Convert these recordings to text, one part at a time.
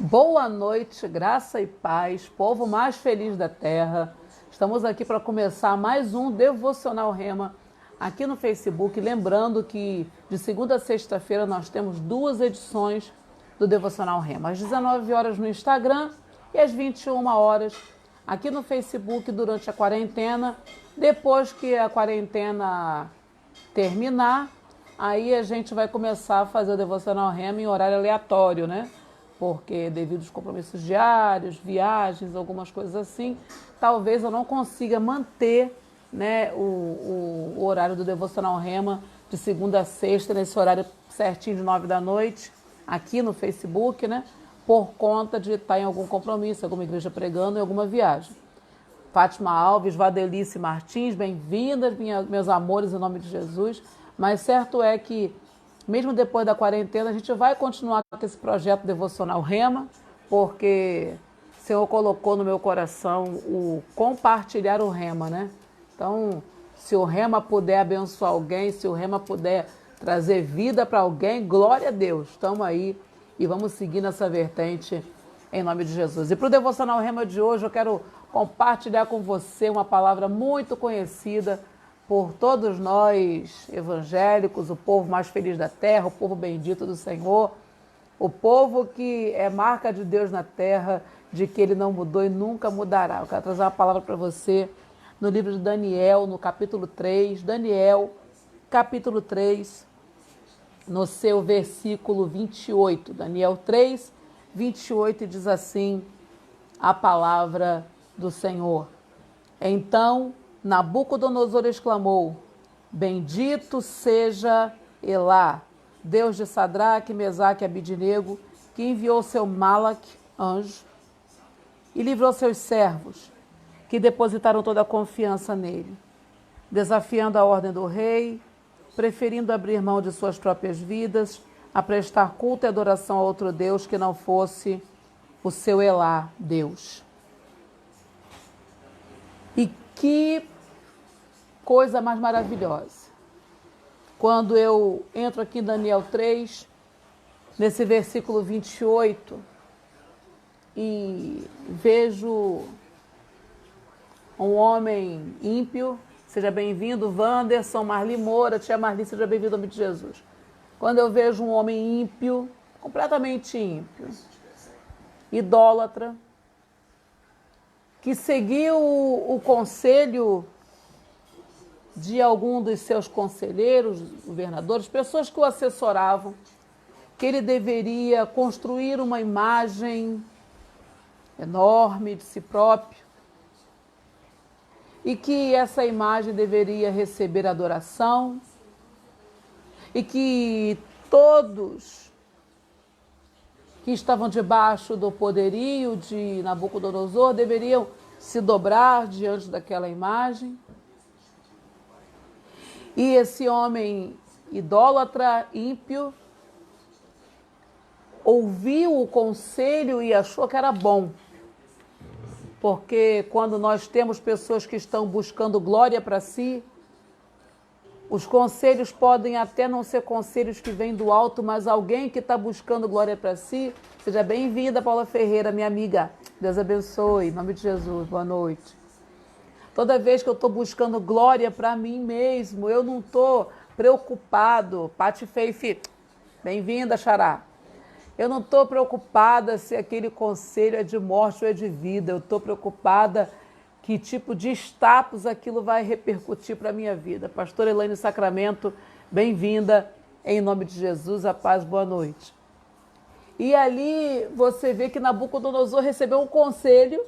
Boa noite, graça e paz, povo mais feliz da terra. Estamos aqui para começar mais um Devocional Rema aqui no Facebook. Lembrando que de segunda a sexta-feira nós temos duas edições do Devocional Rema, às 19 horas no Instagram e às 21 horas aqui no Facebook durante a quarentena. Depois que a quarentena terminar, aí a gente vai começar a fazer o Devocional Rema em horário aleatório, né? Porque devido aos compromissos diários, viagens, algumas coisas assim, talvez eu não consiga manter, né, o horário do Devocional Rema de segunda a sexta, nesse horário certinho de 9 da noite, aqui no Facebook, né, por conta de estar em algum compromisso, alguma igreja pregando, em alguma viagem. Fátima Alves, Vadelice Martins, bem-vindas, meus amores, em nome de Jesus. Mas certo é que, mesmo depois da quarentena, a gente vai continuar com esse projeto Devocional Rema, porque o Senhor colocou no meu coração o compartilhar o Rema, né? Então, se o Rema puder abençoar alguém, se o Rema puder trazer vida para alguém, glória a Deus. Estamos aí e vamos seguir nessa vertente em nome de Jesus. E para o Devocional Rema de hoje, eu quero compartilhar com você uma palavra muito conhecida por todos nós evangélicos, o povo mais feliz da terra, o povo bendito do Senhor, o povo que é marca de Deus na terra, de que Ele não mudou e nunca mudará. Eu quero trazer uma palavra para você no livro de Daniel, no capítulo 3, Daniel, capítulo 3, no seu versículo 28. Daniel 3, 28, e diz assim a palavra do Senhor. Então Nabucodonosor exclamou: Bendito seja Elá, Deus de Sadraque, Mesaque e Abidnego, que enviou seu Malaque, anjo, e livrou seus servos, que depositaram toda a confiança nele, desafiando a ordem do rei, preferindo abrir mão de suas próprias vidas, a prestar culto e adoração a outro Deus que não fosse o seu Elá, Deus. E que coisa mais maravilhosa. Quando eu entro aqui em Daniel 3, nesse versículo 28, e vejo um homem ímpio, seja bem-vindo, Wanderson, Marli Moura, tia Marli, seja bem-vindo ao nome de Jesus. Quando eu vejo um homem ímpio, completamente ímpio, idólatra, que seguiu o conselho de algum dos seus conselheiros, governadores, pessoas que o assessoravam, que ele deveria construir uma imagem enorme de si próprio e que essa imagem deveria receber adoração e que todos que estavam debaixo do poderio de Nabucodonosor deveriam se dobrar diante daquela imagem. E esse homem idólatra, ímpio, ouviu o conselho e achou que era bom. Porque quando nós temos pessoas que estão buscando glória para si, os conselhos podem até não ser conselhos que vêm do alto, mas alguém que está buscando glória para si. Seja bem-vinda, Paula Ferreira, minha amiga. Deus abençoe, em nome de Jesus, boa noite. Toda vez que eu estou buscando glória para mim mesmo, eu não estou preocupado. Pati Feife, bem-vinda, Xará. Eu não estou preocupada se aquele conselho é de morte ou é de vida. Eu estou preocupada que tipo de status aquilo vai repercutir para a minha vida. Pastora Elaine Sacramento, bem-vinda, em nome de Jesus, a paz, boa noite. E ali você vê que Nabucodonosor recebeu um conselho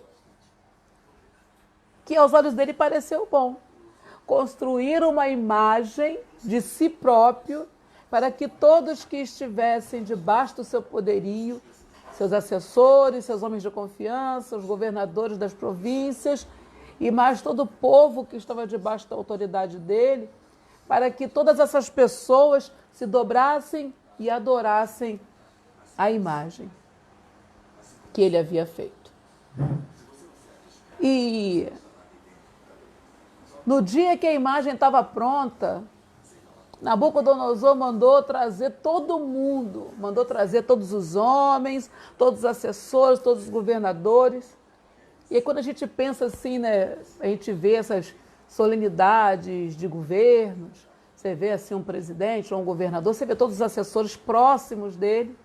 que aos olhos dele pareceu bom. Construir uma imagem de si próprio para que todos que estivessem debaixo do seu poderio, seus assessores, seus homens de confiança, os governadores das províncias e mais todo o povo que estava debaixo da autoridade dele, para que todas essas pessoas se dobrassem e adorassem a imagem que ele havia feito. E no dia que a imagem estava pronta, Nabucodonosor mandou trazer todo mundo, mandou trazer todos os homens, todos os assessores, todos os governadores. E aí quando a gente pensa assim, né, a gente vê essas solenidades de governos, você vê assim um presidente ou um governador, você vê todos os assessores próximos dele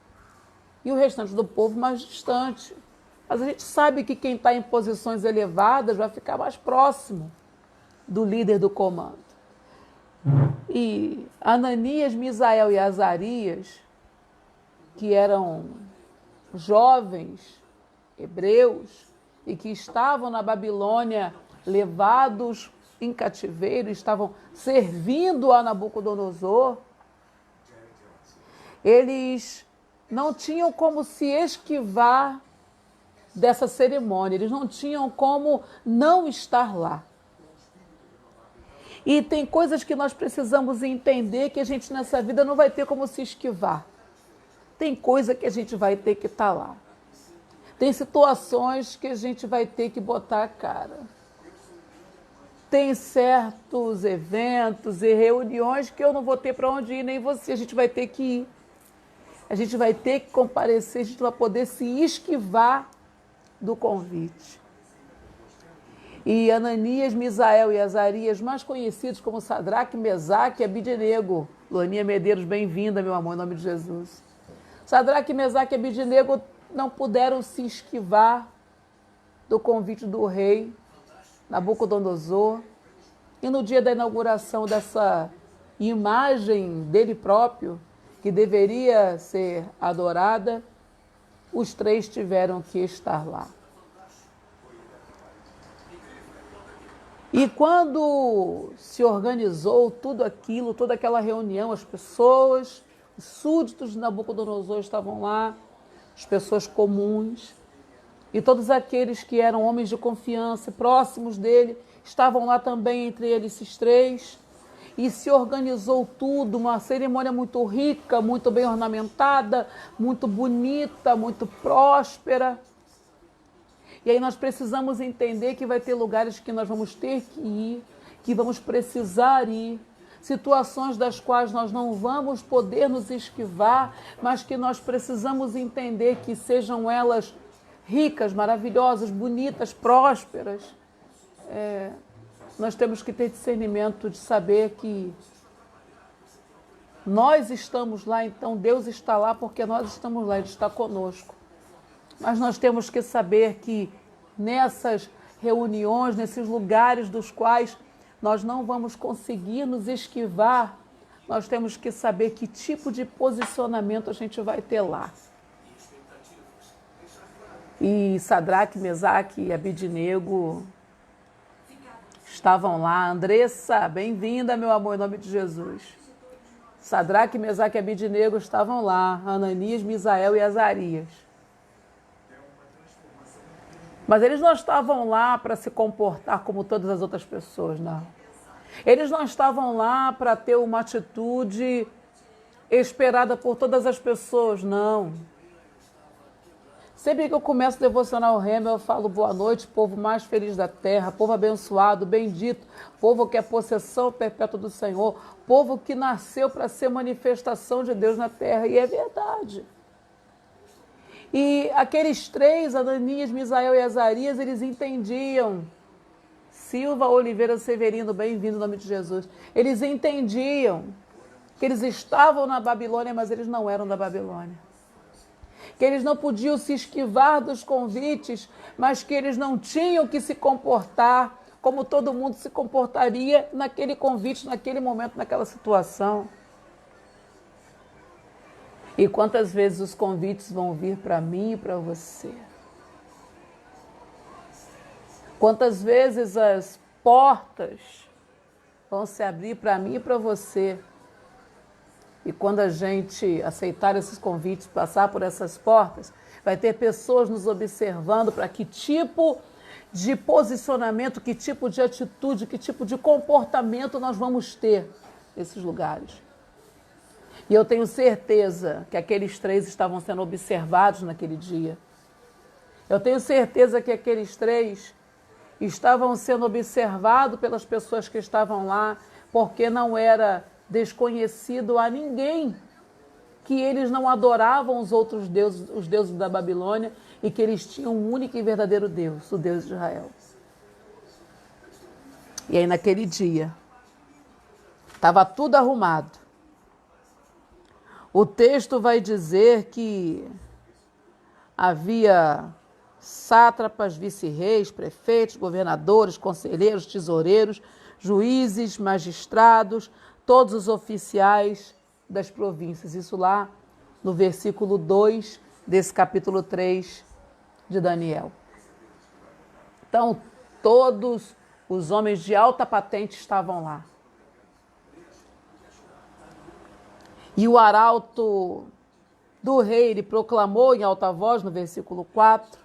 e o restante do povo mais distante. Mas a gente sabe que quem está em posições elevadas vai ficar mais próximo do líder do comando. E Ananias, Misael e Azarias, que eram jovens hebreus e que estavam na Babilônia levados em cativeiro, estavam servindo a Nabucodonosor, eles não tinham como se esquivar dessa cerimônia, eles não tinham como não estar lá. E tem coisas que nós precisamos entender que a gente nessa vida não vai ter como se esquivar. Tem coisa que a gente vai ter que estar lá. Tem situações que a gente vai ter que botar a cara. Tem certos eventos e reuniões que eu não vou ter para onde ir, nem você. A gente vai ter que ir. A gente vai ter que comparecer, a gente vai poder se esquivar do convite. E Ananias, Misael e Azarias, mais conhecidos como Sadraque, Mesaque e Abidinego. Luaninha Medeiros, bem-vinda, meu amor, em nome de Jesus. Sadraque, Mesaque e Abidinego não puderam se esquivar do convite do rei Nabucodonosor. E no dia da inauguração dessa imagem dele próprio, que deveria ser adorada, os três tiveram que estar lá. E quando se organizou tudo aquilo, toda aquela reunião, as pessoas, os súditos de Nabucodonosor estavam lá, as pessoas comuns, e todos aqueles que eram homens de confiança, próximos dele, estavam lá também entre eles esses três, e se organizou tudo, uma cerimônia muito rica, muito bem ornamentada, muito bonita, muito próspera. E aí nós precisamos entender que vai ter lugares que nós vamos ter que ir, que vamos precisar ir, situações das quais nós não vamos poder nos esquivar, mas que nós precisamos entender que sejam elas ricas, maravilhosas, bonitas, prósperas. Nós temos que ter discernimento de saber que nós estamos lá, então Deus está lá porque nós estamos lá, Ele está conosco. Mas nós temos que saber que nessas reuniões, nesses lugares dos quais nós não vamos conseguir nos esquivar, nós temos que saber que tipo de posicionamento a gente vai ter lá. E Sadraque, Mesaque e Abidinego estavam lá. Andressa, bem-vinda, meu amor, em nome de Jesus. Sadraque, Mesaque e Abidinego estavam lá. Ananias, Misael e Azarias. Mas eles não estavam lá para se comportar como todas as outras pessoas, não. Eles não estavam lá para ter uma atitude esperada por todas as pessoas, não. Sempre que eu começo o devocional Rema, eu falo boa noite, povo mais feliz da terra, povo abençoado, bendito, povo que é possessão perpétua do Senhor, povo que nasceu para ser manifestação de Deus na terra, e é verdade. E aqueles três, Ananias, Misael e Azarias, eles entendiam. Silva Oliveira Severino, bem-vindo em nome de Jesus. Eles entendiam que eles estavam na Babilônia, mas eles não eram da Babilônia. Que eles não podiam se esquivar dos convites, mas que eles não tinham que se comportar como todo mundo se comportaria naquele convite, naquele momento, naquela situação. E quantas vezes os convites vão vir para mim e para você? Quantas vezes as portas vão se abrir para mim e para você? E quando a gente aceitar esses convites, passar por essas portas, vai ter pessoas nos observando para que tipo de posicionamento, que tipo de atitude, que tipo de comportamento nós vamos ter nesses lugares. E eu tenho certeza que aqueles três estavam sendo observados naquele dia. Eu tenho certeza que aqueles três estavam sendo observados pelas pessoas que estavam lá, porque não era desconhecido a ninguém, que eles não adoravam os outros deuses, os deuses da Babilônia, e que eles tinham um único e verdadeiro Deus, o Deus de Israel. E aí naquele dia, estava tudo arrumado. O texto vai dizer que havia sátrapas, vice-reis, prefeitos, governadores, conselheiros, tesoureiros, juízes, magistrados, todos os oficiais das províncias. Isso lá no versículo 2 desse capítulo 3 de Daniel. Então, todos os homens de alta patente estavam lá. E o arauto do rei, ele proclamou em alta voz, no versículo 4,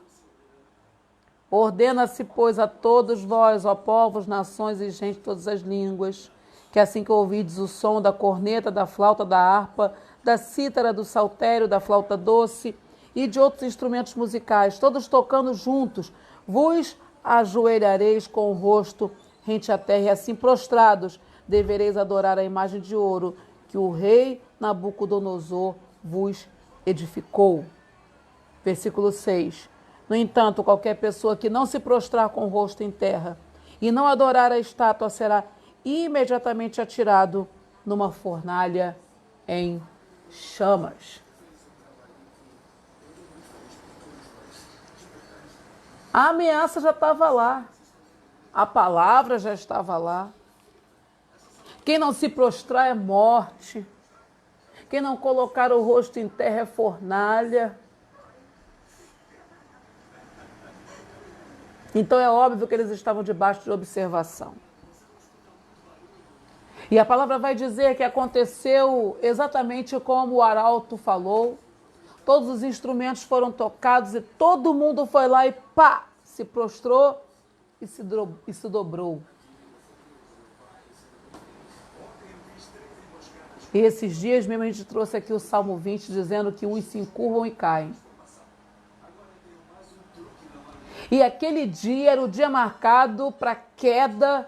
ordena-se, pois, a todos vós, ó povos, nações e gente de todas as línguas, que assim que ouvides o som da corneta, da flauta, da harpa, da cítara, do saltério, da flauta doce e de outros instrumentos musicais, todos tocando juntos, vos ajoelhareis com o rosto rente à terra, e assim prostrados devereis adorar a imagem de ouro que o rei Nabucodonosor vos edificou. Versículo 6. No entanto, qualquer pessoa que não se prostrar com o rosto em terra e não adorar a estátua será imediatamente atirado numa fornalha em chamas. A ameaça já estava lá. A palavra já estava lá. Quem não se prostrar é morte. Quem não colocar o rosto em terra é fornalha. Então é óbvio que eles estavam debaixo de observação. E a palavra vai dizer que aconteceu exatamente como o arauto falou. Todos os instrumentos foram tocados e todo mundo foi lá e pá, se prostrou e se dobrou. E esses dias mesmo a gente trouxe aqui o Salmo 20 dizendo que uns se encurvam e caem. E aquele dia era o dia marcado para a queda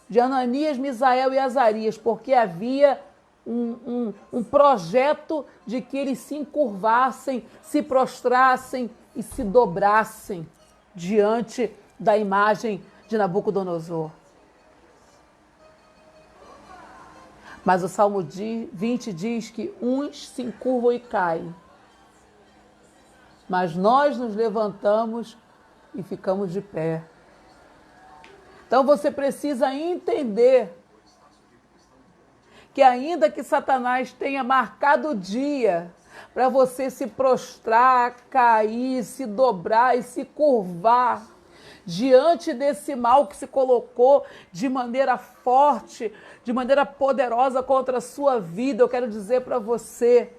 de Ananias, Misael e Azarias, porque havia um projeto de que eles se encurvassem, se prostrassem e se dobrassem diante da imagem de Nabucodonosor. Mas o Salmo 20 diz que uns se encurvam e caem, mas nós nos levantamos e ficamos de pé. Então você precisa entender que ainda que Satanás tenha marcado o dia para você se prostrar, cair, se dobrar e se curvar diante desse mal que se colocou de maneira forte, de maneira poderosa contra a sua vida, eu quero dizer para você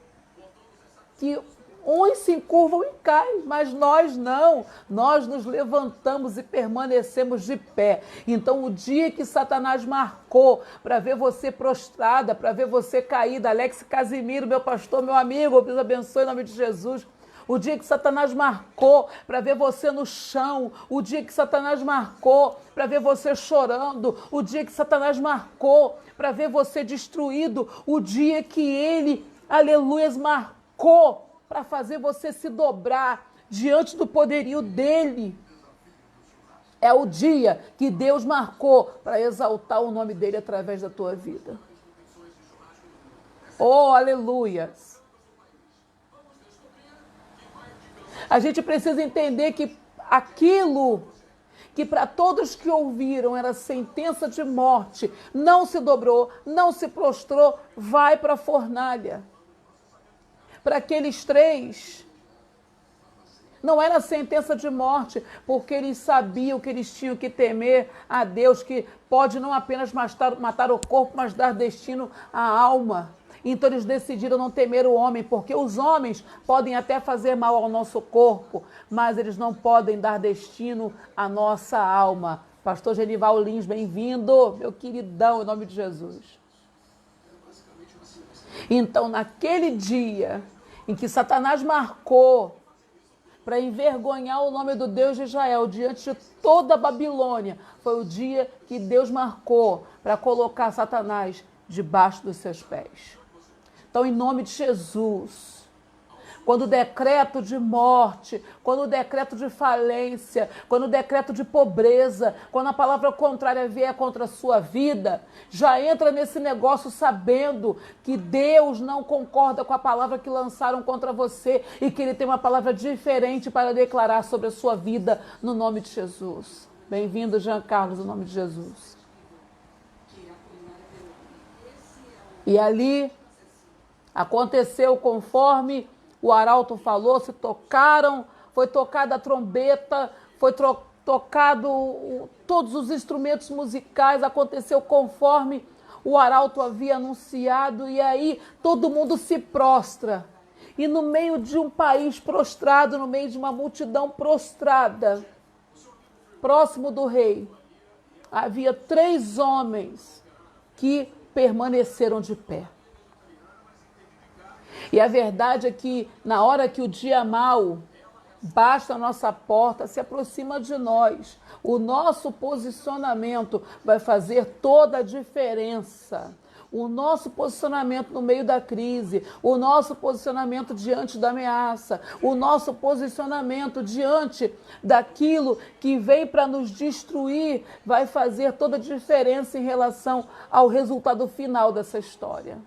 que uns se encurvam e caem, mas nós não. Nós nos levantamos e permanecemos de pé. Então, o dia que Satanás marcou para ver você prostrada, para ver você caída, Alex Casimiro, meu pastor, meu amigo, Deus abençoe em nome de Jesus. O dia que Satanás marcou para ver você no chão, o dia que Satanás marcou para ver você chorando, o dia que Satanás marcou para ver você destruído, o dia que ele, aleluias, marcou para fazer você se dobrar diante do poderio dele. É o dia que Deus marcou para exaltar o nome dele através da tua vida. Oh, aleluias! A gente precisa entender que aquilo que para todos que ouviram era sentença de morte, não se dobrou, não se prostrou, vai para a fornalha. Para aqueles três, não era sentença de morte, porque eles sabiam que eles tinham que temer a Deus, que pode não apenas matar o corpo, mas dar destino à alma. Então eles decidiram não temer o homem, porque os homens podem até fazer mal ao nosso corpo, mas eles não podem dar destino à nossa alma. Pastor Genival Lins, bem-vindo, meu queridão, em nome de Jesus. Então, naquele dia em que Satanás marcou para envergonhar o nome do Deus de Israel diante de toda a Babilônia, foi o dia que Deus marcou para colocar Satanás debaixo dos seus pés. Então, em nome de Jesus, quando o decreto de morte, quando o decreto de falência, quando o decreto de pobreza, quando a palavra contrária vier contra a sua vida, já entra nesse negócio sabendo que Deus não concorda com a palavra que lançaram contra você e que Ele tem uma palavra diferente para declarar sobre a sua vida, no nome de Jesus. Bem-vindo, Jean Carlos, no nome de Jesus. E ali aconteceu conforme o arauto falou, se tocaram, foi tocada a trombeta, foi tocado todos os instrumentos musicais, aconteceu conforme o arauto havia anunciado, e aí todo mundo se prostra. E no meio de um país prostrado, no meio de uma multidão prostrada, próximo do rei, havia 3 homens que permaneceram de pé. E a verdade é que na hora que o dia mau bate a nossa porta, se aproxima de nós, o nosso posicionamento vai fazer toda a diferença. O nosso posicionamento no meio da crise, o nosso posicionamento diante da ameaça, o nosso posicionamento diante daquilo que vem para nos destruir, vai fazer toda a diferença em relação ao resultado final dessa história.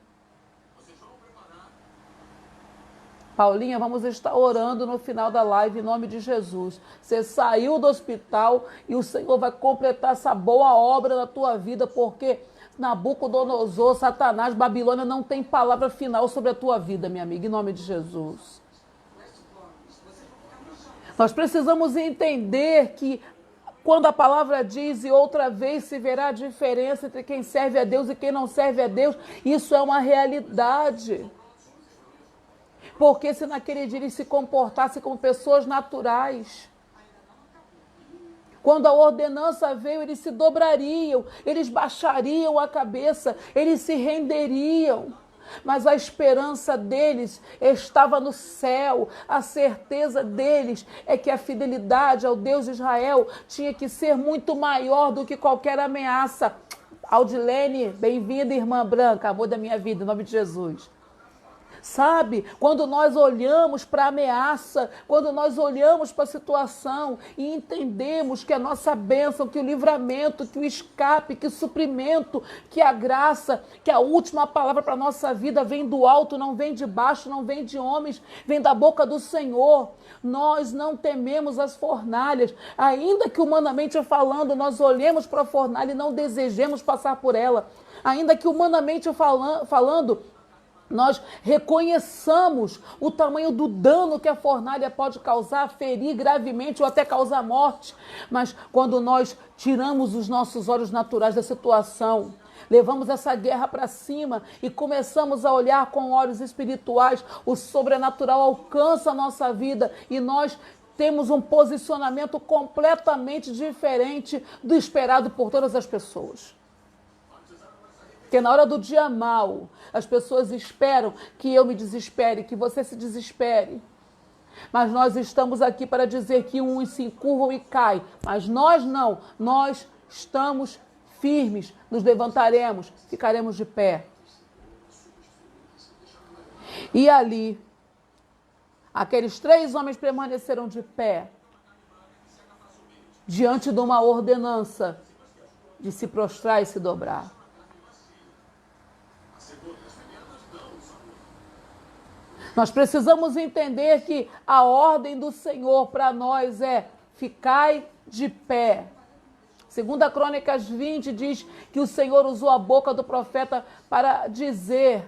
Paulinha, vamos estar orando no final da live em nome de Jesus. Você saiu do hospital e o Senhor vai completar essa boa obra na tua vida, porque Nabucodonosor, Satanás, Babilônia não tem palavra final sobre a tua vida, minha amiga, em nome de Jesus. Nós precisamos entender que quando a palavra diz e outra vez se verá a diferença entre quem serve a Deus e quem não serve a Deus, isso é uma realidade. Porque se naquele dia eles se comportassem como pessoas naturais, quando a ordenança veio, eles se dobrariam, eles baixariam a cabeça, eles se renderiam. Mas a esperança deles estava no céu, a certeza deles é que a fidelidade ao Deus de Israel tinha que ser muito maior do que qualquer ameaça. Aldilene, bem-vinda, irmã Branca, amor da minha vida, em nome de Jesus. Sabe, quando nós olhamos para a ameaça, quando nós olhamos para a situação e entendemos que a nossa bênção, que o livramento, que o escape, que o suprimento, que a graça, que a última palavra para a nossa vida vem do alto, não vem de baixo, não vem de homens, vem da boca do Senhor. Nós não tememos as fornalhas, ainda que humanamente falando, nós olhemos para a fornalha e não desejemos passar por ela, ainda que humanamente falando, nós reconheçamos o tamanho do dano que a fornalha pode causar, ferir gravemente ou até causar morte. Mas quando nós tiramos os nossos olhos naturais da situação, levamos essa guerra para cima e começamos a olhar com olhos espirituais, o sobrenatural alcança a nossa vida e nós temos um posicionamento completamente diferente do esperado por todas as pessoas. Porque na hora do dia mau, as pessoas esperam que eu me desespere, que você se desespere. Mas nós estamos aqui para dizer que uns se encurvam e caem. Mas nós não, nós estamos firmes, nos levantaremos, ficaremos de pé. E ali, aqueles 3 homens permaneceram de pé, diante de uma ordenança de se prostrar e se dobrar. Nós precisamos entender que a ordem do Senhor para nós é ficai de pé. 2 Crônicas 20 diz que o Senhor usou a boca do profeta para dizer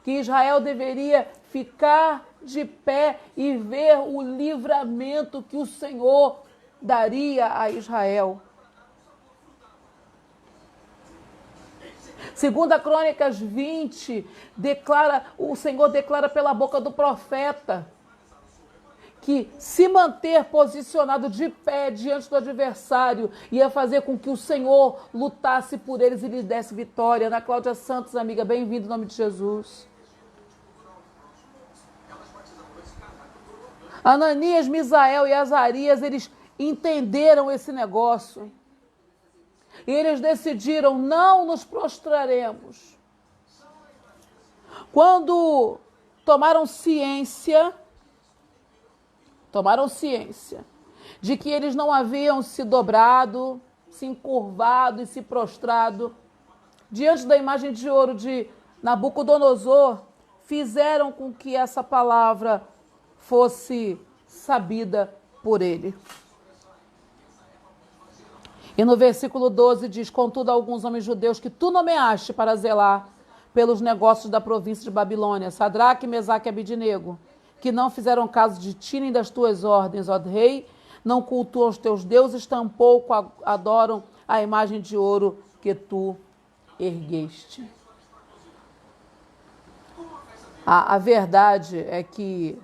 que Israel deveria ficar de pé e ver o livramento que o Senhor daria a Israel. 2 Crônicas 20, o Senhor declara pela boca do profeta que se manter posicionado de pé diante do adversário ia fazer com que o Senhor lutasse por eles e lhes desse vitória. Ana Cláudia Santos, amiga, bem-vindo em nome de Jesus. Ananias, Misael e Azarias, eles entenderam esse negócio. E eles decidiram: não nos prostraremos. Quando tomaram ciência de que eles não haviam se dobrado, se encurvado e se prostrado diante da imagem de ouro de Nabucodonosor, fizeram com que essa palavra fosse sabida por ele. E no versículo 12 diz: contudo, alguns homens judeus que tu nomeaste para zelar pelos negócios da província de Babilônia, Sadraque, Mesaque e Abidnego, que não fizeram caso de ti nem das tuas ordens, ó rei, não cultuam os teus deuses, tampouco adoram a imagem de ouro que tu ergueste. A verdade é que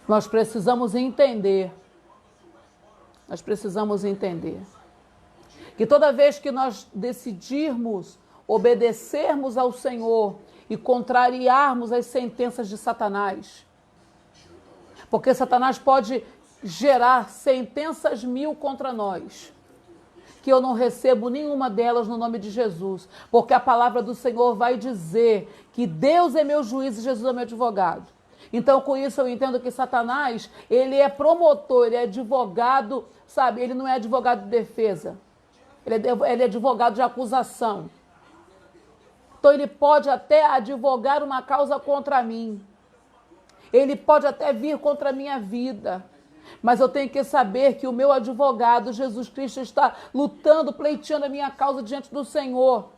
nós precisamos entender que toda vez que nós decidirmos obedecermos ao Senhor e contrariarmos as sentenças de Satanás, porque Satanás pode gerar sentenças 1000 contra nós, que eu não recebo nenhuma delas no nome de Jesus, porque a palavra do Senhor vai dizer que Deus é meu juiz e Jesus é meu advogado. Então, com isso, eu entendo que Satanás, ele é promotor, ele é advogado, sabe? Ele não é advogado de defesa, ele é advogado de acusação. Então, ele pode até advogar uma causa contra mim, ele pode até vir contra a minha vida, mas eu tenho que saber que o meu advogado, Jesus Cristo, está lutando, pleiteando a minha causa diante do Senhor.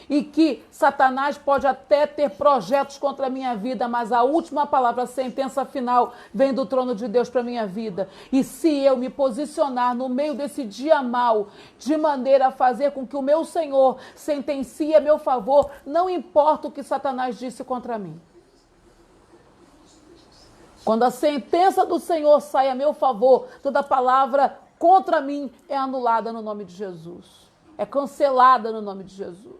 E que Satanás pode até ter projetos contra a minha vida, mas a última palavra, a sentença final, vem do trono de Deus para a minha vida. E se eu me posicionar no meio desse dia mau, de maneira a fazer com que o meu Senhor sentencie a meu favor, não importa o que Satanás disse contra mim. Quando a sentença do Senhor sai a meu favor, toda palavra contra mim é anulada no nome de Jesus. É cancelada no nome de Jesus.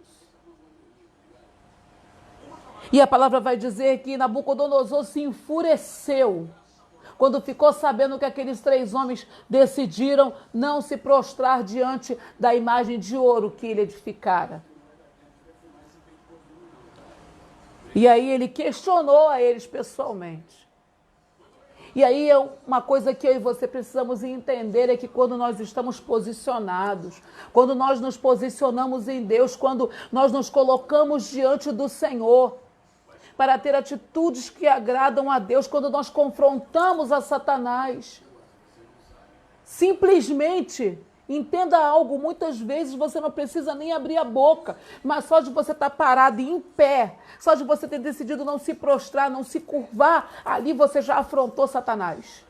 E a palavra vai dizer que Nabucodonosor se enfureceu quando ficou sabendo que aqueles 3 homens decidiram não se prostrar diante da imagem de ouro que ele edificara. E aí ele questionou a eles pessoalmente. E aí uma coisa que eu e você precisamos entender é que quando nós estamos posicionados, quando nós nos posicionamos em Deus, quando nós nos colocamos diante do Senhor para ter atitudes que agradam a Deus, quando nós confrontamos a Satanás, simplesmente entenda algo, muitas vezes você não precisa nem abrir a boca, mas só de você estar parado e em pé, só de você ter decidido não se prostrar, não se curvar, ali você já afrontou Satanás.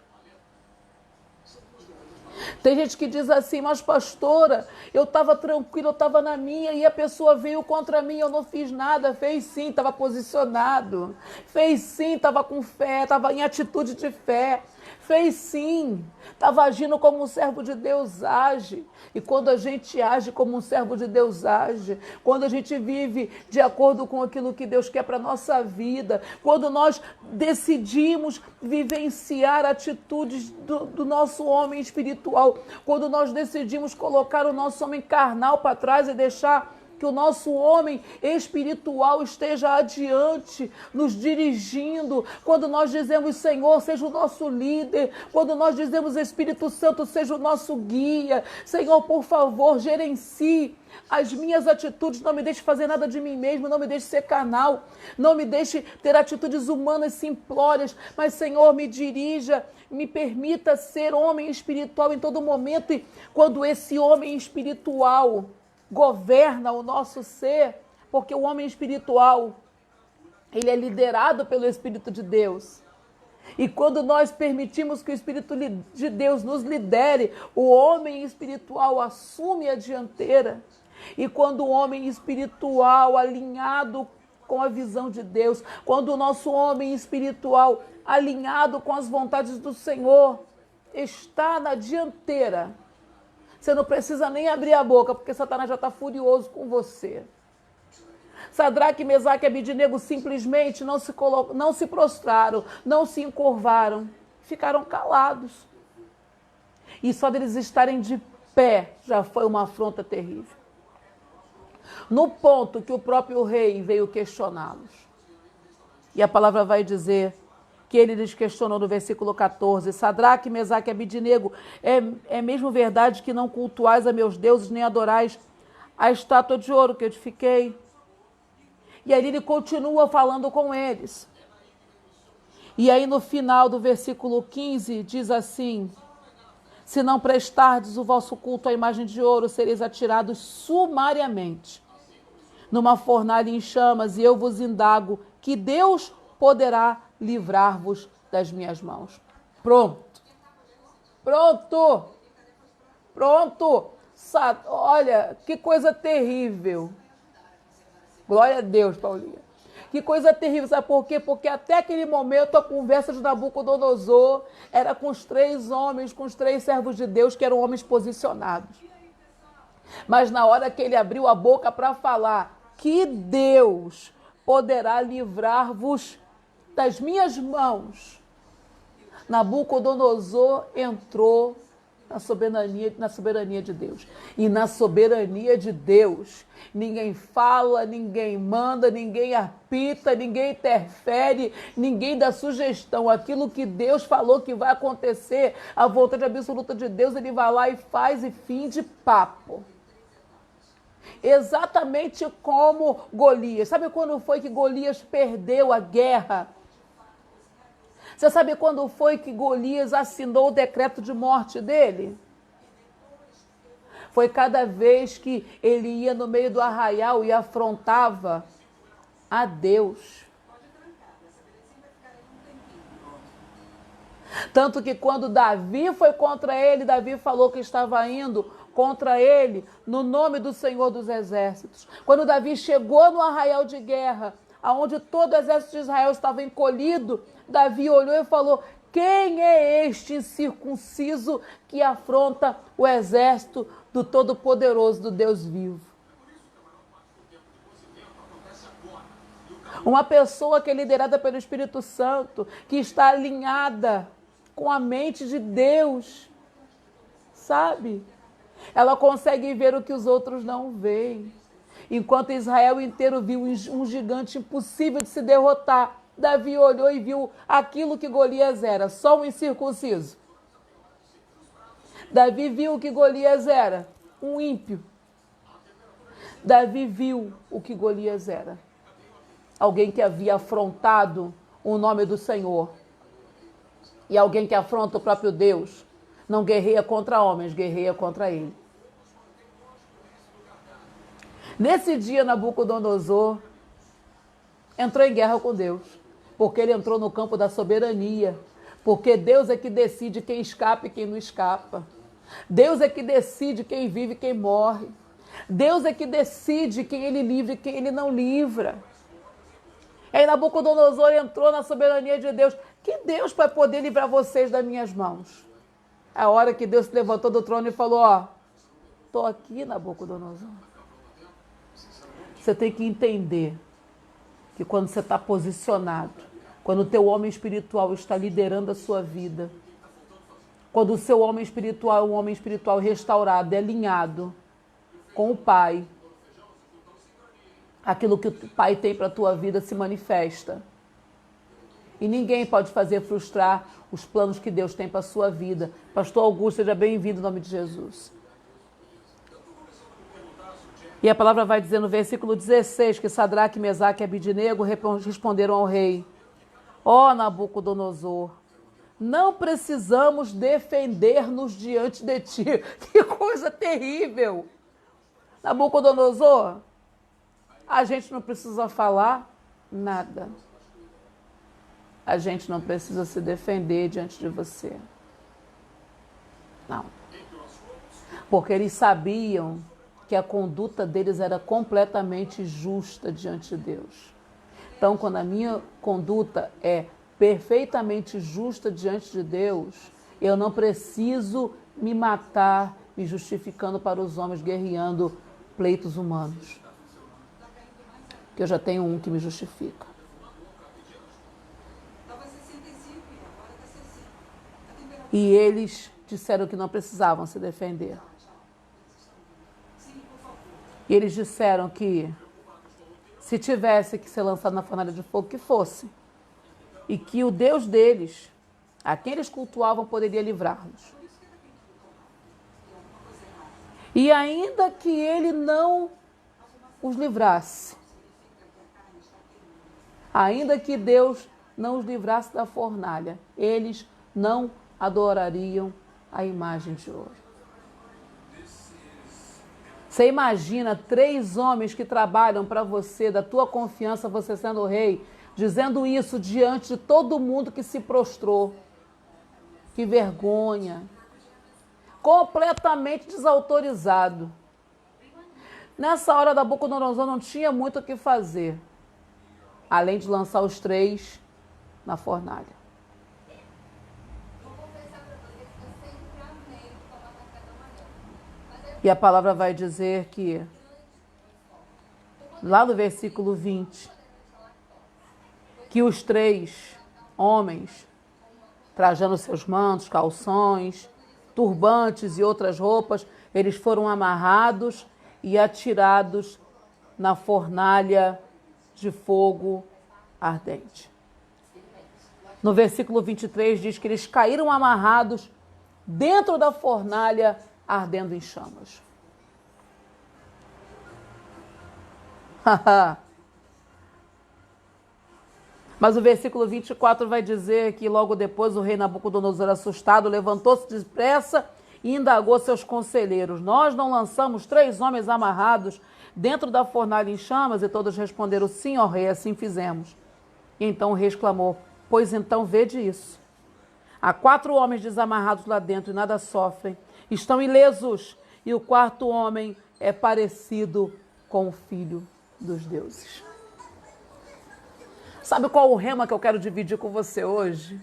Tem gente que diz assim: mas pastora, eu estava tranquila, eu estava na minha e a pessoa veio contra mim, eu não fiz nada. Fez sim, estava posicionado. Fez sim, estava com fé, estava em atitude de fé. Fez sim, estava agindo como um servo de Deus age. E quando a gente age como um servo de Deus age, quando a gente vive de acordo com aquilo que Deus quer para a nossa vida, quando nós decidimos vivenciar atitudes do nosso homem espiritual, quando nós decidimos colocar o nosso homem carnal para trás e deixar que o nosso homem espiritual esteja adiante, nos dirigindo, quando nós dizemos: Senhor, seja o nosso líder, quando nós dizemos: Espírito Santo, seja o nosso guia, Senhor, por favor, gerencie as minhas atitudes, não me deixe fazer nada de mim mesmo, não me deixe ser carnal, não me deixe ter atitudes humanas simplórias, mas, Senhor, me dirija, me permita ser homem espiritual em todo momento. E quando esse homem espiritual governa o nosso ser, porque o homem espiritual, ele é liderado pelo Espírito de Deus. E quando nós permitimos que o Espírito de Deus nos lidere, o homem espiritual assume a dianteira. E quando o homem espiritual alinhado com a visão de Deus, quando o nosso homem espiritual alinhado com as vontades do Senhor está na dianteira, você não precisa nem abrir a boca, porque Satanás já está furioso com você. Sadraque, Mesaque e Abidnego simplesmente não se prostraram, não se encurvaram, ficaram calados. E só deles estarem de pé já foi uma afronta terrível. No ponto que o próprio rei veio questioná-los. E a palavra vai dizer que ele lhes questionou no versículo 14, Sadraque, Mesaque e Abidnego, é mesmo verdade que não cultuais a meus deuses, nem adorais a estátua de ouro que edifiquei? E aí ele continua falando com eles. E aí no final do versículo 15 diz assim, se não prestardes o vosso culto à imagem de ouro, sereis atirados sumariamente numa fornalha em chamas, e eu vos indago que Deus poderá livrar-vos das minhas mãos. Pronto. Pronto. Pronto. Olha, que coisa terrível. Glória a Deus, Paulinha. Que coisa terrível, sabe por quê? Porque até aquele momento a conversa de Nabucodonosor era com os 3 homens, com os 3 servos de Deus, que eram homens posicionados. Mas na hora que ele abriu a boca para falar que Deus poderá livrar-vos das minhas mãos, Nabucodonosor entrou na soberania de Deus. E na soberania de Deus, ninguém fala, ninguém manda, ninguém apita, ninguém interfere, ninguém dá sugestão. Aquilo que Deus falou que vai acontecer, a vontade absoluta de Deus, ele vai lá e faz, e fim de papo. Exatamente como Golias. Sabe quando foi que Golias perdeu a guerra? Você sabe quando foi que Golias assinou o decreto de morte dele? Foi cada vez que ele ia no meio do arraial e afrontava a Deus. Tanto que quando Davi foi contra ele, Davi falou que estava indo contra ele no nome do Senhor dos Exércitos. Quando Davi chegou no arraial de guerra, onde todo o exército de Israel estava encolhido, Davi olhou e falou, quem é este incircunciso que afronta o exército do Todo-Poderoso, do Deus vivo? Uma pessoa que é liderada pelo Espírito Santo, que está alinhada com a mente de Deus, sabe? Ela consegue ver o que os outros não veem. Enquanto Israel inteiro viu um gigante impossível de se derrotar, Davi olhou e viu aquilo que Golias era, só um incircunciso. Davi viu o que Golias era, um ímpio. Davi viu o que Golias era, alguém que havia afrontado o nome do Senhor. E alguém que afronta o próprio Deus não guerreia contra homens, guerreia contra ele. Nesse dia, Nabucodonosor entrou em guerra com Deus, porque ele entrou no campo da soberania, porque Deus é que decide quem escapa e quem não escapa. Deus é que decide quem vive e quem morre. Deus é que decide quem ele livra e quem ele não livra. Aí Nabucodonosor entrou na soberania de Deus. Que Deus para poder livrar vocês das minhas mãos? A hora que Deus se levantou do trono e falou, ó, estou aqui, Nabucodonosor. Você tem que entender que quando você está posicionado, quando o teu homem espiritual está liderando a sua vida, quando o seu homem espiritual é um homem espiritual restaurado, é alinhado com o Pai, aquilo que o Pai tem para a tua vida se manifesta. E ninguém pode fazer frustrar os planos que Deus tem para a sua vida. Pastor Augusto, seja bem-vindo em nome de Jesus. E a palavra vai dizer no versículo 16 que Sadraque, Mesaque e Abidnego responderam ao rei, ó Nabucodonosor, não precisamos defender-nos diante de ti. Que coisa terrível! Nabucodonosor, a gente não precisa falar nada. A gente não precisa se defender diante de você. Não. Porque eles sabiam que a conduta deles era completamente justa diante de Deus. Então, quando a minha conduta é perfeitamente justa diante de Deus, eu não preciso me matar, me justificando para os homens, guerreando pleitos humanos. Que eu já tenho um que me justifica. E eles disseram que não precisavam se defender. E eles disseram que se tivesse que ser lançado na fornalha de fogo, que fosse. E que o Deus deles, a quem eles cultuavam, poderia livrá-los. E ainda que ele não os livrasse, ainda que Deus não os livrasse da fornalha, eles não adorariam a imagem de ouro. Você imagina 3 homens que trabalham para você, da tua confiança, você sendo rei, dizendo isso diante de todo mundo que se prostrou. Que vergonha. Completamente desautorizado. Nessa hora, Nabucodonosor não tinha muito o que fazer, além de lançar os 3 na fornalha. E a palavra vai dizer que, lá no versículo 20, que os 3 homens, trajando seus mantos, calções, turbantes e outras roupas, eles foram amarrados e atirados na fornalha de fogo ardente. No versículo 23 diz que eles caíram amarrados dentro da fornalha ardendo em chamas. Mas o versículo 24 vai dizer que logo depois o rei Nabucodonosor, assustado, levantou-se depressa e indagou seus conselheiros: nós não lançamos 3 homens amarrados dentro da fornalha em chamas? E todos responderam: sim, ó rei, assim fizemos. E então o rei exclamou: pois então vede isso. Há 4 homens desamarrados lá dentro e nada sofrem. Estão ilesos. E o 4º homem é parecido com o filho dos deuses. Sabe qual o rema que eu quero dividir com você hoje?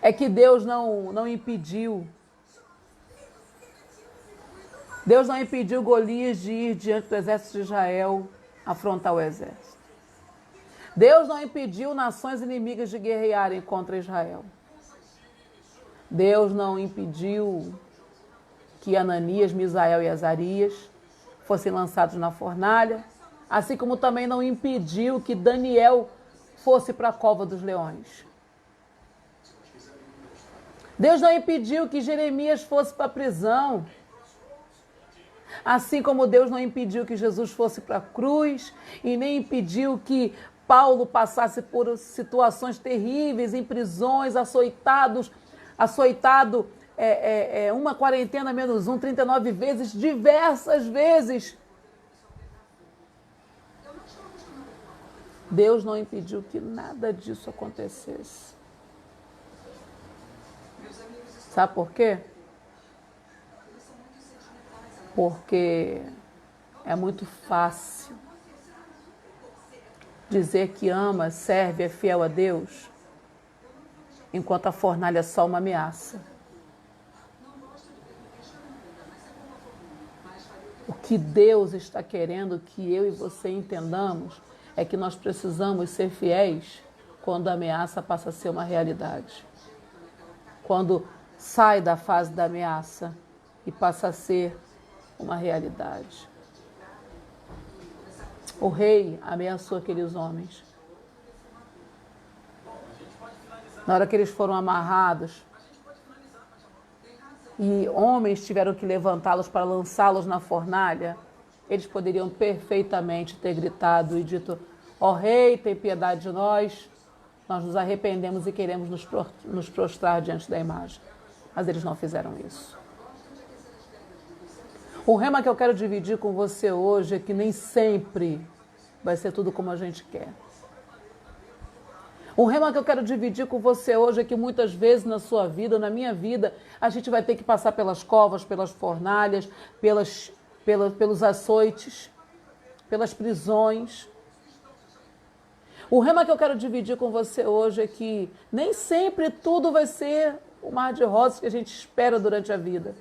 É que Deus não impediu. Deus não impediu Golias de ir diante do exército de Israel afrontar o exército. Deus não impediu nações inimigas de guerrearem contra Israel. Deus não impediu que Ananias, Misael e Azarias fossem lançados na fornalha, assim como também não impediu que Daniel fosse para a cova dos leões. Deus não impediu que Jeremias fosse para a prisão, assim como Deus não impediu que Jesus fosse para a cruz e nem impediu que Paulo passasse por situações terríveis em prisões, açoitado uma quarentena menos 1, 39 vezes, diversas vezes. Deus não impediu que nada disso acontecesse. Sabe por quê? Porque é muito fácil dizer que ama, serve, é fiel a Deus, enquanto a fornalha é só uma ameaça. O que Deus está querendo que eu e você entendamos é que nós precisamos ser fiéis quando a ameaça passa a ser uma realidade. Quando sai da fase da ameaça e passa a ser uma realidade. O rei ameaçou aqueles homens. Na hora que eles foram amarrados, e homens tiveram que levantá-los para lançá-los na fornalha, eles poderiam perfeitamente ter gritado e dito: ó rei, tem piedade de nós nos arrependemos e queremos nos prostrar diante da imagem. Mas eles não fizeram isso. O rema que eu quero dividir com você hoje é que nem sempre vai ser tudo como a gente quer. O rema que eu quero dividir com você hoje é que muitas vezes na sua vida, na minha vida, a gente vai ter que passar pelas covas, pelas fornalhas, pelos açoites, pelas prisões. O rema que eu quero dividir com você hoje é que nem sempre tudo vai ser o mar de rosas que a gente espera durante a vida.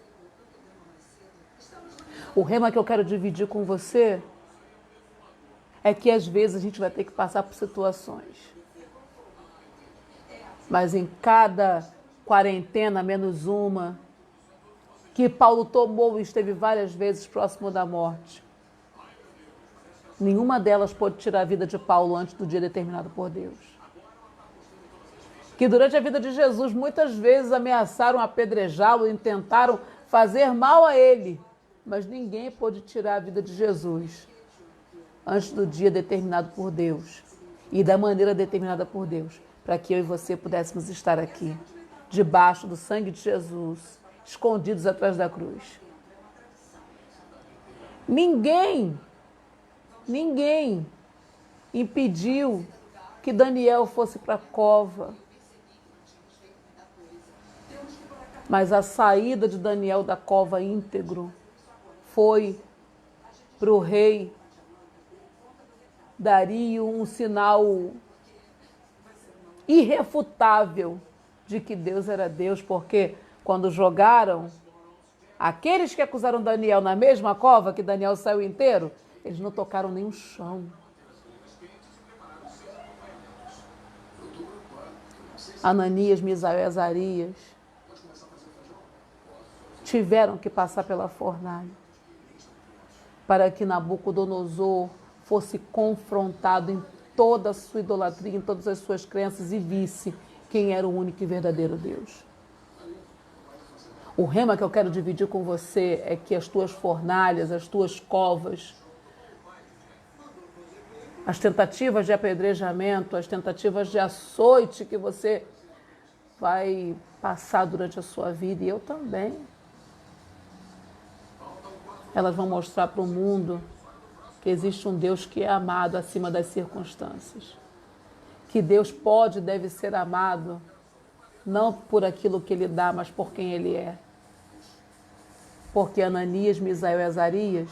O rema que eu quero dividir com você é que às vezes a gente vai ter que passar por situações. Mas em cada quarentena menos uma, que Paulo tomou e esteve várias vezes próximo da morte. Nenhuma delas pôde tirar a vida de Paulo antes do dia determinado por Deus. Que durante a vida de Jesus muitas vezes ameaçaram apedrejá-lo e tentaram fazer mal a ele, mas ninguém pôde tirar a vida de Jesus antes do dia determinado por Deus e da maneira determinada por Deus, para que eu e você pudéssemos estar aqui, debaixo do sangue de Jesus, escondidos atrás da cruz. Ninguém impediu que Daniel fosse para a cova. Mas a saída de Daniel da cova íntegro foi para o rei Dario um sinal irrefutável de que Deus era Deus, porque quando jogaram aqueles que acusaram Daniel na mesma cova que Daniel saiu inteiro, eles não tocaram nem o chão. Ananias, Misael e Azarias tiveram que passar pela fornalha para que Nabucodonosor fosse confrontado em toda a sua idolatria, em todas as suas crenças e visse quem era o único e verdadeiro Deus. O rema que eu quero dividir com você é que as tuas fornalhas, as tuas covas, as tentativas de apedrejamento, as tentativas de açoite que você vai passar durante a sua vida, e eu também, elas vão mostrar para o mundo que existe um Deus que é amado acima das circunstâncias. Que Deus pode e deve ser amado, não por aquilo que Ele dá, mas por quem Ele é. Porque Ananias, Misael e Azarias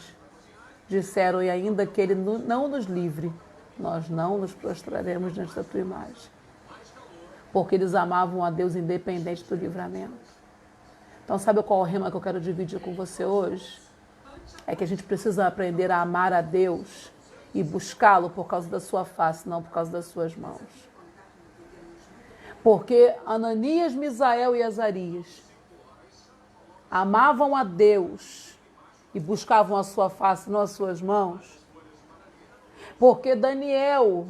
disseram, e ainda que Ele não nos livre, nós não nos prostraremos diante da tua imagem. Porque eles amavam a Deus independente do livramento. Então, sabe qual é o rema que eu quero dividir com você hoje? É que a gente precisa aprender a amar a Deus e buscá-lo por causa da sua face, não por causa das suas mãos. Porque Ananias, Misael e Azarias amavam a Deus e buscavam a sua face, não as suas mãos. Porque Daniel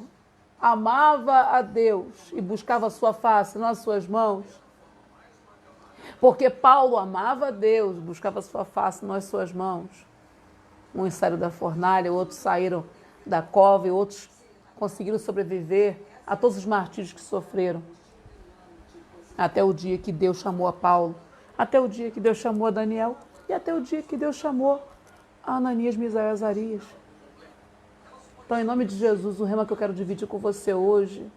amava a Deus e buscava a sua face, não as suas mãos. Porque Paulo amava a Deus, buscava a sua face, não as suas mãos. Uns saíram da fornalha, outros saíram da cova e outros conseguiram sobreviver a todos os martírios que sofreram. Até o dia que Deus chamou a Paulo, até o dia que Deus chamou a Daniel e até o dia que Deus chamou a Ananias, Misael e Azarias. Então, em nome de Jesus, o rema que eu quero dividir com você hoje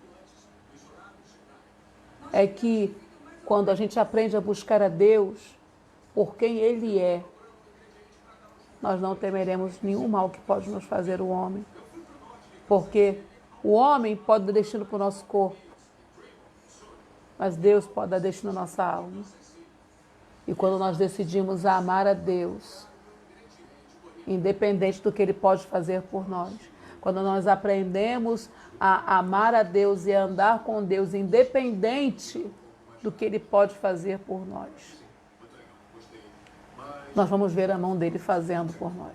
é que quando a gente aprende a buscar a Deus por quem Ele é, nós não temeremos nenhum mal que pode nos fazer o homem. Porque o homem pode dar destino para o nosso corpo, mas Deus pode dar destino à nossa alma. E quando nós decidimos amar a Deus, independente do que Ele pode fazer por nós, quando nós aprendemos a amar a Deus e a andar com Deus, independente do que Ele pode fazer por nós, nós vamos ver a mão dele fazendo por nós.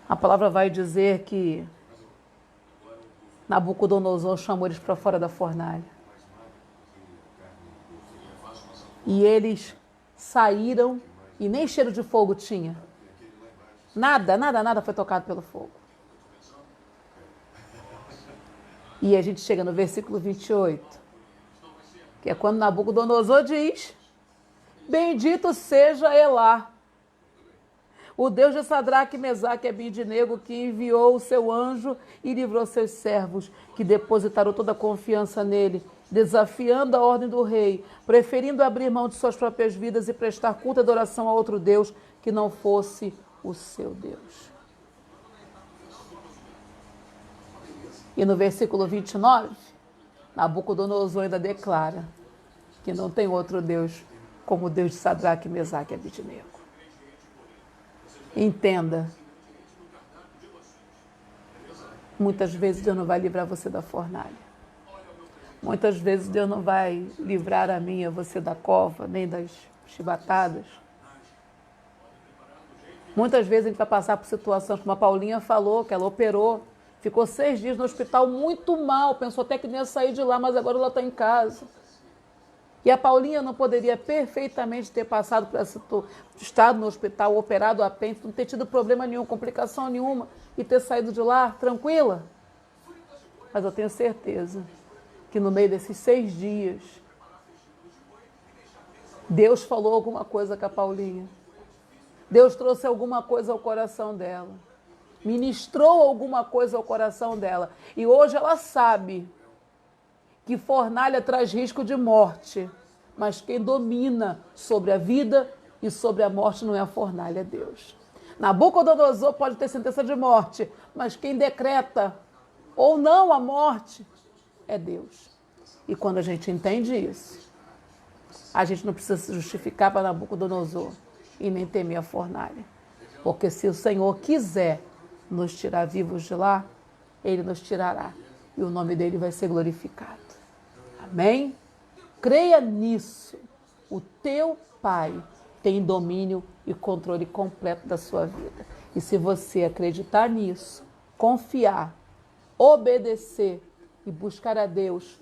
A palavra vai dizer que Nabucodonosor chamou eles para fora da fornalha. E eles saíram e nem cheiro de fogo tinha. Nada foi tocado pelo fogo. E a gente chega no versículo 28, que é quando Nabucodonosor diz: bendito seja Elá, o Deus de Sadraque, Mesaque e Abidnego, que enviou o seu anjo e livrou seus servos, que depositaram toda a confiança nele, desafiando a ordem do rei, preferindo abrir mão de suas próprias vidas e prestar culto e adoração a outro Deus que não fosse o seu Deus. E no versículo 29, Nabucodonosor ainda declara que não tem outro Deus como o Deus de Sadraque, Mesaque e Abidnego. Entenda, muitas vezes Deus não vai livrar você da fornalha. Muitas vezes Deus não vai livrar a mim, a você da cova, nem das chibatadas. Muitas vezes a gente vai passar por situações como a Paulinha falou, que ela operou, ficou 6 dias no hospital muito mal, pensou até que não ia sair de lá, mas agora ela está em casa. E a Paulinha não poderia perfeitamente ter passado por esse estado no hospital, operado o apêndice, não ter tido problema nenhum, complicação nenhuma, e ter saído de lá tranquila? Mas eu tenho certeza que no meio desses 6 dias, Deus falou alguma coisa com a Paulinha. Deus trouxe alguma coisa ao coração dela. Ministrou alguma coisa ao coração dela. E hoje ela sabe que fornalha traz risco de morte. Mas quem domina sobre a vida e sobre a morte não é a fornalha, é Deus. Nabucodonosor pode ter sentença de morte, mas quem decreta ou não a morte é Deus. E quando a gente entende isso, a gente não precisa se justificar para Nabucodonosor e nem temer a fornalha. Porque se o Senhor quiser nos tirar vivos de lá, Ele nos tirará. E o nome dele vai ser glorificado. Amém? Creia nisso. O teu Pai tem domínio e controle completo da sua vida. E se você acreditar nisso, confiar, obedecer e buscar a Deus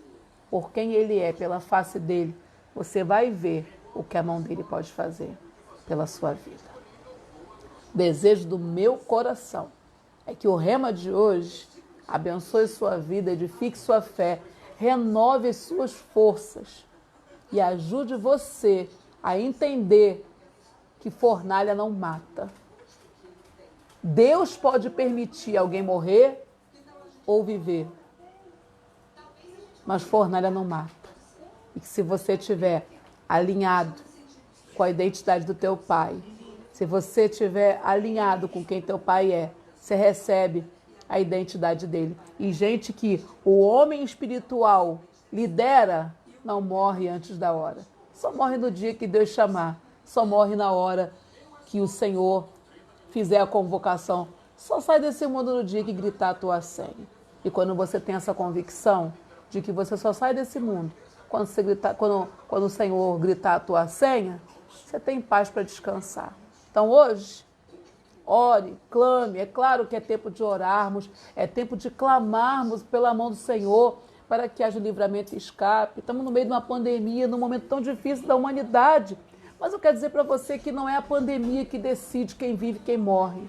por quem Ele é, pela face dele, você vai ver o que a mão dele pode fazer pela sua vida. O desejo do meu coração é que o rema de hoje abençoe sua vida, edifique sua fé, renove as suas forças e ajude você a entender que fornalha não mata. Deus pode permitir alguém morrer ou viver, mas fornalha não mata. E que se você estiver alinhado com a identidade do teu pai, se você estiver alinhado com quem teu pai é, você recebe a identidade dele. E gente que o homem espiritual lidera, não morre antes da hora. Só morre no dia que Deus chamar. Só morre na hora que o Senhor fizer a convocação. Só sai desse mundo no dia que gritar a tua senha. E quando você tem essa convicção de que você só sai desse mundo quando, você gritar, quando o Senhor gritar a tua senha, você tem paz para descansar. Então hoje, ore, clame. É claro que é tempo de orarmos, é tempo de clamarmos pela mão do Senhor para que haja livramento e escape. Estamos no meio de uma pandemia, num momento tão difícil da humanidade. Mas eu quero dizer para você que não é a pandemia que decide quem vive e quem morre.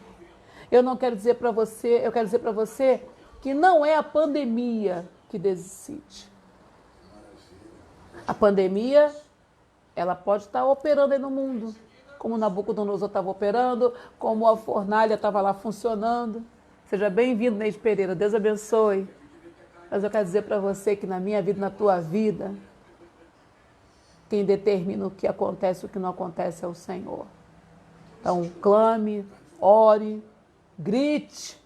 Eu quero dizer para você que não é a pandemia que decide. A pandemia, ela pode estar operando aí no mundo, como Nabucodonosor estava operando, como a fornalha estava lá funcionando. Seja bem-vindo, Neide Pereira, Deus abençoe. Mas eu quero dizer para você que na minha vida, na tua vida, quem determina o que acontece e o que não acontece é o Senhor. Então, clame, ore, grite.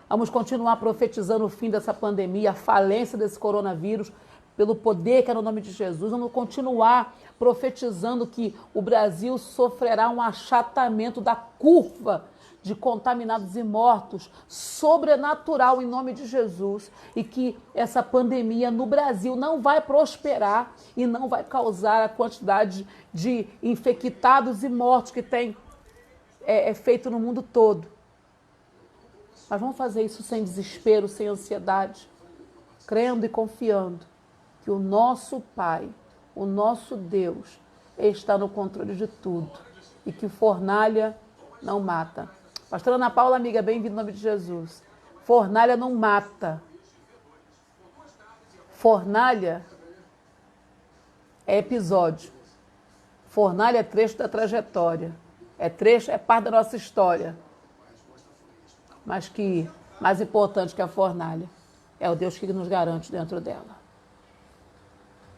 Vamos continuar profetizando o fim dessa pandemia, a falência desse coronavírus, pelo poder que é no nome de Jesus. Vamos continuar profetizando que o Brasil sofrerá um achatamento da curva de contaminados e mortos, sobrenatural em nome de Jesus, e que essa pandemia no Brasil não vai prosperar e não vai causar a quantidade de infectados e mortos que tem feito no mundo todo. Mas vamos fazer isso sem desespero, sem ansiedade, crendo e confiando que o nosso Pai, o nosso Deus, está no controle de tudo e que fornalha não mata. Pastora Ana Paula, amiga, bem-vinda no nome de Jesus. Fornalha não mata. Fornalha é episódio. Fornalha é trecho da trajetória. É parte da nossa história. Mas que mais importante que a fornalha é o Deus que nos garante dentro dela.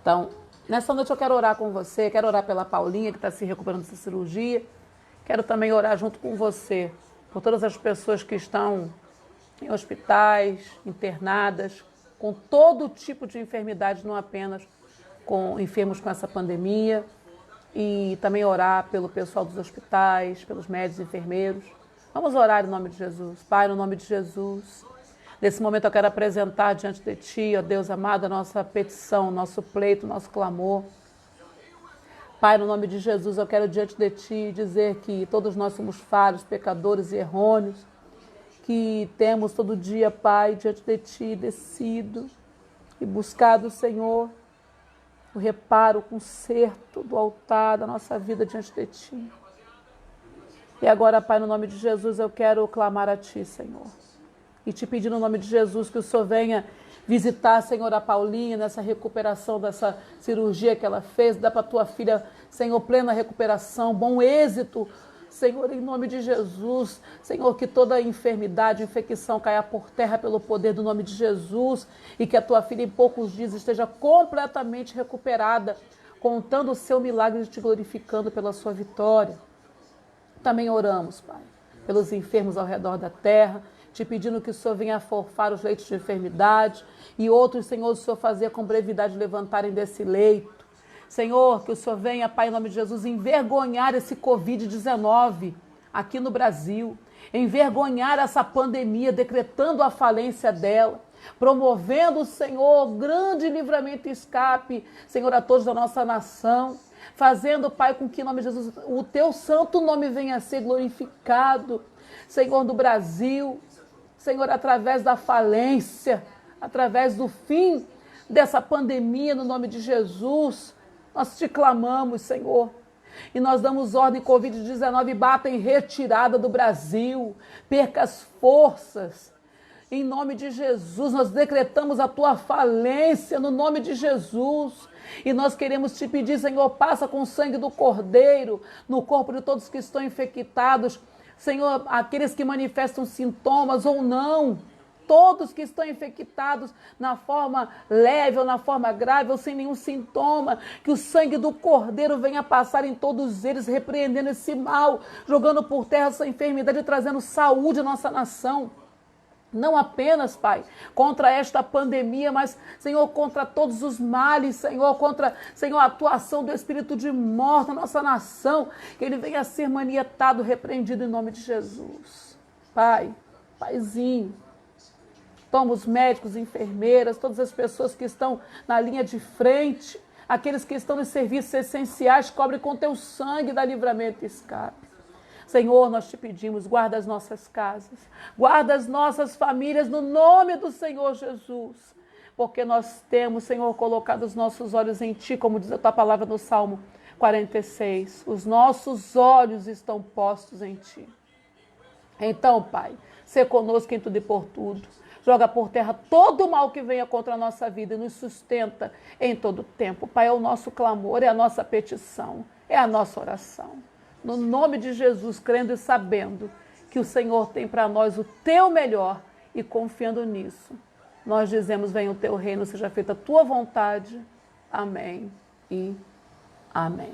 Então, nessa noite eu quero orar com você, quero orar pela Paulinha que está se recuperando dessa cirurgia. Quero também orar junto com você por todas as pessoas que estão em hospitais, internadas, com todo tipo de enfermidade, não apenas com enfermos com essa pandemia. E também orar pelo pessoal dos hospitais, pelos médicos e enfermeiros. Vamos orar em nome de Jesus. Pai, no nome de Jesus, Nesse momento eu quero apresentar diante de Ti, ó Deus amado, a nossa petição, nosso pleito, nosso clamor. Pai, no nome de Jesus, eu quero diante de Ti dizer que todos nós somos falhos, pecadores e errôneos, que temos todo dia, Pai, diante de Ti, descido e buscado, Senhor, o reparo, o conserto do altar da nossa vida diante de Ti. E agora, Pai, no nome de Jesus, eu quero clamar a Ti, Senhor. E te pedir no nome de Jesus que o Senhor venha visitar, Senhor, a Paulinha nessa recuperação dessa cirurgia que ela fez. Dá para a tua filha, Senhor, plena recuperação, bom êxito, Senhor, em nome de Jesus. Senhor, que toda enfermidade, infecção caia por terra pelo poder do nome de Jesus e que a tua filha em poucos dias esteja completamente recuperada, contando o seu milagre e te glorificando pela sua vitória. Também oramos, Pai, pelos enfermos ao redor da terra, te pedindo que o Senhor venha forfar os leitos de enfermidade e outros, Senhor, o Senhor fazer com brevidade levantarem desse leito. Senhor, que o Senhor venha, Pai, em nome de Jesus, envergonhar esse Covid-19 aqui no Brasil, envergonhar essa pandemia, decretando a falência dela, promovendo, Senhor, grande livramento e escape, Senhor, a todos da nossa nação, fazendo, Pai, com que, em nome de Jesus, o Teu santo nome venha a ser glorificado, Senhor, do Brasil, Senhor, através da falência, através do fim dessa pandemia, no nome de Jesus, nós te clamamos, Senhor, e nós damos ordem, Covid-19 bata em retirada do Brasil, perca as forças, em nome de Jesus, nós decretamos a tua falência, no nome de Jesus, e nós queremos te pedir, Senhor, passa com o sangue do Cordeiro no corpo de todos que estão infectados, Senhor, aqueles que manifestam sintomas ou não, todos que estão infectados na forma leve ou na forma grave ou sem nenhum sintoma, que o sangue do Cordeiro venha passar em todos eles, repreendendo esse mal, jogando por terra essa enfermidade e trazendo saúde à nossa nação. Não apenas, Pai, contra esta pandemia, mas, Senhor, contra todos os males, Senhor, contra, Senhor, a atuação do espírito de morte na nossa nação, que ele venha a ser manietado, repreendido em nome de Jesus. Pai, Paizinho, toma os médicos, enfermeiras, todas as pessoas que estão na linha de frente, aqueles que estão nos serviços essenciais, cobre com teu sangue, dá livramento e escape. Senhor, nós te pedimos, guarda as nossas casas, guarda as nossas famílias no nome do Senhor Jesus, porque nós temos, Senhor, colocado os nossos olhos em Ti, como diz a Tua palavra no Salmo 46, os nossos olhos estão postos em Ti. Então, Pai, sê conosco em tudo e por tudo, joga por terra todo o mal que venha contra a nossa vida e nos sustenta em todo o tempo. Pai, é o nosso clamor, é a nossa petição, é a nossa oração. No nome de Jesus, crendo e sabendo que o Senhor tem para nós o Teu melhor e confiando nisso, nós dizemos, venha o Teu reino, seja feita a Tua vontade. Amém e amém.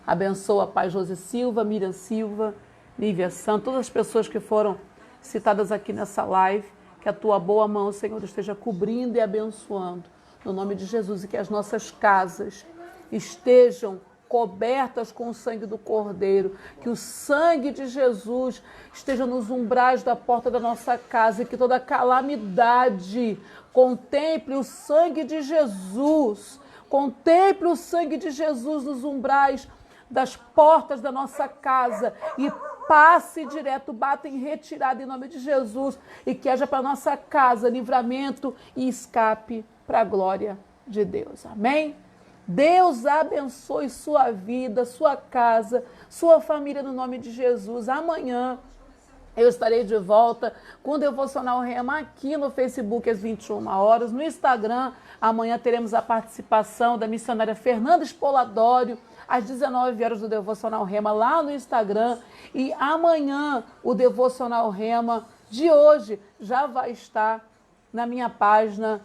Abençoa, Pai, José Silva, Miriam Silva, Nívia Santos, todas as pessoas que foram citadas aqui nessa live, que a Tua boa mão, Senhor, esteja cobrindo e abençoando, no nome de Jesus, e que as nossas casas estejam cobertas com o sangue do Cordeiro, que o sangue de Jesus esteja nos umbrais da porta da nossa casa e que toda calamidade contemple o sangue de Jesus, contemple o sangue de Jesus nos umbrais das portas da nossa casa e passe direto, bata em retirada em nome de Jesus e que haja para nossa casa livramento e escape para a glória de Deus. Amém? Deus abençoe sua vida, sua casa, sua família no nome de Jesus. Amanhã eu estarei de volta com o Devocional Rema aqui no Facebook às 21 horas. No Instagram, amanhã teremos a participação da missionária Fernanda Spoladório às 19 horas do Devocional Rema lá no Instagram. E amanhã o Devocional Rema de hoje já vai estar na minha página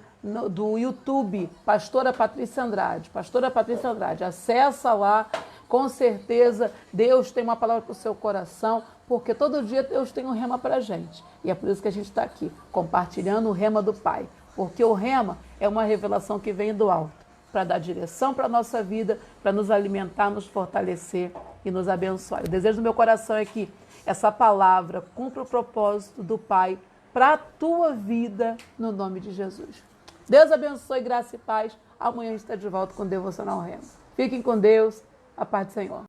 do YouTube, Pastora Patrícia Andrade. Pastora Patrícia Andrade, acessa lá, com certeza Deus tem uma palavra para o seu coração, porque todo dia Deus tem um rema para a gente. E é por isso que a gente está aqui, compartilhando o rema do Pai. Porque o rema é uma revelação que vem do alto, para dar direção para a nossa vida, para nos alimentar, nos fortalecer e nos abençoar. O desejo do meu coração é que essa palavra cumpra o propósito do Pai para a tua vida, no nome de Jesus. Deus abençoe, graça e paz. Amanhã a gente está de volta com o Devocional Rema. Fiquem com Deus. A paz do Senhor.